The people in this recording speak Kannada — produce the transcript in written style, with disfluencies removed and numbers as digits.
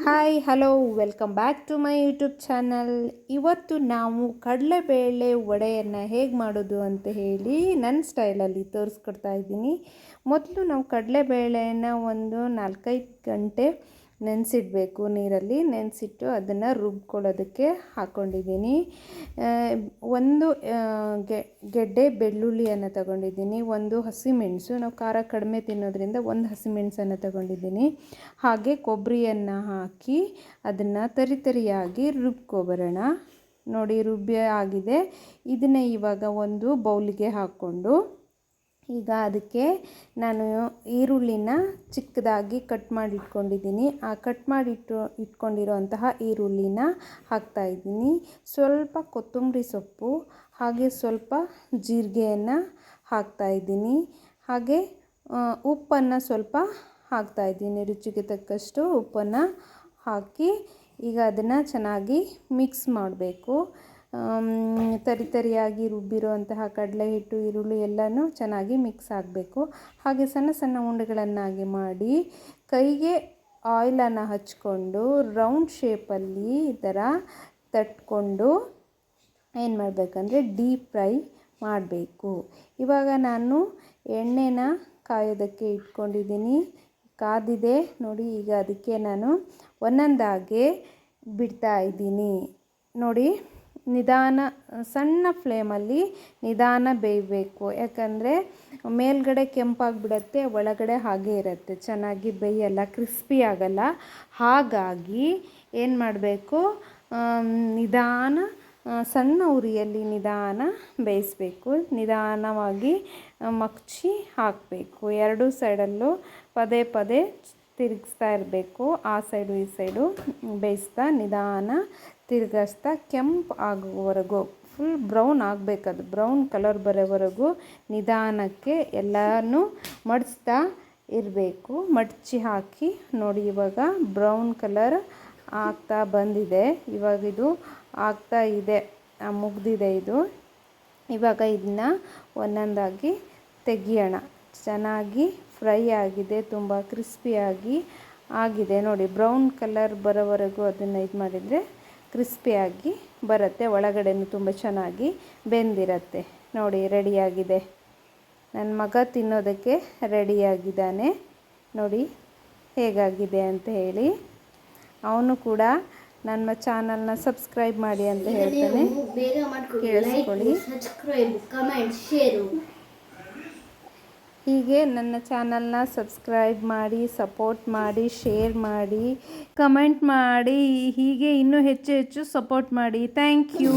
Hi hello welcome back to my YouTube channel. ಇವತ್ತು ನಾವು ಕಡಲೆಬೇಳೆ ವಡೆಯನ್ನು ಹೇಗೆ ಮಾಡೋದು ಅಂತ ಹೇಳಿ ನನ್ನ ಸ್ಟೈಲಲ್ಲಿ ತೋರಿಸ್ಕೊಡ್ತಾ ಇದ್ದೀನಿ. ಮೊದಲು ನಾವು ಕಡಲೆಬೇಳೆಯನ್ನು ಒಂದು 4-5 ಗಂಟೆ ನೆನೆಸಿಡಬೇಕು. ನೀರಲ್ಲಿ ನೆನೆಸಿಟ್ಟು ಅದನ್ನು ರುಬ್ಕೊಳ್ಳೋದಕ್ಕೆ ಹಾಕ್ಕೊಂಡಿದ್ದೀನಿ. ಒಂದು ಗೆಡ್ಡೆ ಬೆಳ್ಳುಳ್ಳಿಯನ್ನು ತಗೊಂಡಿದ್ದೀನಿ. ಒಂದು ಹಸಿಮೆಣಸು, ನಾವು ಖಾರ ಕಡಿಮೆ ತಿನ್ನೋದ್ರಿಂದ ಒಂದು ಹಸಿಮೆಣಸನ್ನು ತಗೊಂಡಿದ್ದೀನಿ. ಹಾಗೆ ಕೊಬ್ಬರಿಯನ್ನು ಹಾಕಿ ಅದನ್ನು ತರಿಯಾಗಿ ರುಬ್ಕೊಬರೋಣ. ನೋಡಿ, ರುಬ್ಬಿ ಆಗಿದೆ. ಇದನ್ನು ಇವಾಗ ಒಂದು ಬೌಲಿಗೆ ಹಾಕ್ಕೊಂಡು ಈಗ ಅದಕ್ಕೆ ನಾನು ಈರುಳ್ಳಿನ ಚಿಕ್ಕದಾಗಿ ಕಟ್ ಮಾಡಿ ಇಟ್ಕೊಂಡಿದ್ದೀನಿ. ಆ ಕಟ್ ಮಾಡಿ ಇಟ್ಕೊಂಡಿರೋಂತಹ ಈರುಳ್ಳಿನ ಹಾಕ್ತಾಯಿದ್ದೀನಿ. ಸ್ವಲ್ಪ ಕೊತ್ತಂಬರಿ ಸೊಪ್ಪು ಹಾಗೆ ಸ್ವಲ್ಪ ಜೀರಿಗೆಯನ್ನು ಹಾಕ್ತಾಯಿದ್ದೀನಿ. ಹಾಗೆ ಉಪ್ಪನ್ನು ಸ್ವಲ್ಪ ಹಾಕ್ತಾಯಿದ್ದೀನಿ. ರುಚಿಗೆ ತಕ್ಕಷ್ಟು ಉಪ್ಪನ್ನು ಹಾಕಿ ಈಗ ಅದನ್ನು ಚೆನ್ನಾಗಿ ಮಿಕ್ಸ್ ಮಾಡಬೇಕು. ತರಿಯಾಗಿ ರುಬ್ಬಿರುವಂತಹ ಕಡಲೆ ಹಿಟ್ಟು, ಈರುಳ್ಳಿ ಎಲ್ಲನೂ ಚೆನ್ನಾಗಿ ಮಿಕ್ಸ್ ಆಗಬೇಕು. ಹಾಗೆ ಸಣ್ಣ ಸಣ್ಣ ಉಂಡೆಗಳನ್ನಾಗಿ ಮಾಡಿ ಕೈಗೆ ಆಯಿಲನ್ನು ಹಚ್ಕೊಂಡು ರೌಂಡ್ ಶೇಪಲ್ಲಿ ಈ ಥರ ತಟ್ಕೊಂಡು ಏನು ಮಾಡಬೇಕಂದ್ರೆ ಡೀಪ್ ಫ್ರೈ ಮಾಡಬೇಕು. ಇವಾಗ ನಾನು ಎಣ್ಣೆನ ಕಾಯೋದಕ್ಕೆ ಇಟ್ಕೊಂಡಿದ್ದೀನಿ. ಕಾದಿದೆ ನೋಡಿ. ಈಗ ಅದಕ್ಕೆ ನಾನು ಒಂದೊಂದಾಗೆ ಬಿಡ್ತಾ ಇದ್ದೀನಿ. ನೋಡಿ, ನಿಧಾನ ಸಣ್ಣ ಫ್ಲೇಮಲ್ಲಿ ನಿಧಾನ ಬೇಯಬೇಕು. ಯಾಕಂದರೆ ಮೇಲ್ಗಡೆ ಕೆಂಪಾಗಿಬಿಡತ್ತೆ, ಒಳಗಡೆ ಹಾಗೇ ಇರುತ್ತೆ, ಚೆನ್ನಾಗಿ ಬೇಯಲ್ಲ, ಕ್ರಿಸ್ಪಿ ಆಗಲ್ಲ. ಹಾಗಾಗಿ ಏನು ಮಾಡಬೇಕು, ನಿಧಾನ ಸಣ್ಣ ಉರಿಯಲ್ಲಿ ನಿಧಾನ ಬೇಯಿಸಬೇಕು. ನಿಧಾನವಾಗಿ ಮಗ್ಚಿ ಹಾಕಬೇಕು. ಎರಡೂ ಸೈಡಲ್ಲೂ ಪದೇ ಪದೇ ತಿರುಗಿಸ್ತಾ ಇರಬೇಕು. ಆ ಸೈಡು ಈ ಸೈಡು ಬೇಯಿಸ್ತಾ ನಿಧಾನ ತಿರುಗಿಸ್ತಾ ಕೆಂಪು ಆಗುವವರೆಗೂ, ಫುಲ್ ಬ್ರೌನ್ ಆಗಬೇಕದು, ಬ್ರೌನ್ ಕಲರ್ ಬರೋವರೆಗೂ ನಿಧಾನಕ್ಕೆ ಎಲ್ಲನೂ ಮಡಿಸ್ತಾ ಇರಬೇಕು. ಮಡಚಿ ಹಾಕಿ ನೋಡಿ, ಇವಾಗ ಬ್ರೌನ್ ಕಲರ್ ಆಗ್ತಾ ಬಂದಿದೆ. ಇವಾಗ ಇದು ಆಗ್ತಾ ಇದೆ, ಮುಗ್ದಿದೆ ಇದು. ಇವಾಗ ಇದನ್ನ ಒಂದೊಂದಾಗಿ ತೆಗಿಯೋಣ. ಚೆನ್ನಾಗಿ ಫ್ರೈ ಆಗಿದೆ, ತುಂಬ ಕ್ರಿಸ್ಪಿಯಾಗಿ ಆಗಿದೆ. ನೋಡಿ, ಬ್ರೌನ್ ಕಲರ್ ಬರೋವರೆಗೂ ಅದನ್ನು ಇದು ಮಾಡಿದರೆ ಕ್ರಿಸ್ಪಿಯಾಗಿ ಬರುತ್ತೆ. ಒಳಗಡೆನೂ ತುಂಬ ಚೆನ್ನಾಗಿ ಬೆಂದಿರುತ್ತೆ. ನೋಡಿ, ರೆಡಿಯಾಗಿದೆ. ನನ್ನ ಮಗ ತಿನ್ನೋದಕ್ಕೆ ರೆಡಿಯಾಗಿದ್ದಾನೆ. ನೋಡಿ ಹೇಗಾಗಿದೆ ಅಂತ ಹೇಳಿ. ಅವನು ಕೂಡ ನನ್ನ ಚಾನಲ್ನ ಸಬ್ಸ್ಕ್ರೈಬ್ ಮಾಡಿ ಅಂತ ಹೇಳ್ತಾನೆ. ಕೇಳಿಸ್ಕೊಳ್ಳಿ. ಹೀಗೆ ನನ್ನ ಚಾನಲ್ನ ಸಬ್ಸ್ಕ್ರೈಬ್ ಮಾಡಿ, ಸಪೋರ್ಟ್ ಮಾಡಿ, ಶೇರ್ ಮಾಡಿ, ಕಮೆಂಟ್ ಮಾಡಿ. ಹೀಗೆ ಇನ್ನೂ ಹೆಚ್ಚು ಹೆಚ್ಚು ಸಪೋರ್ಟ್ ಮಾಡಿ. Thank you.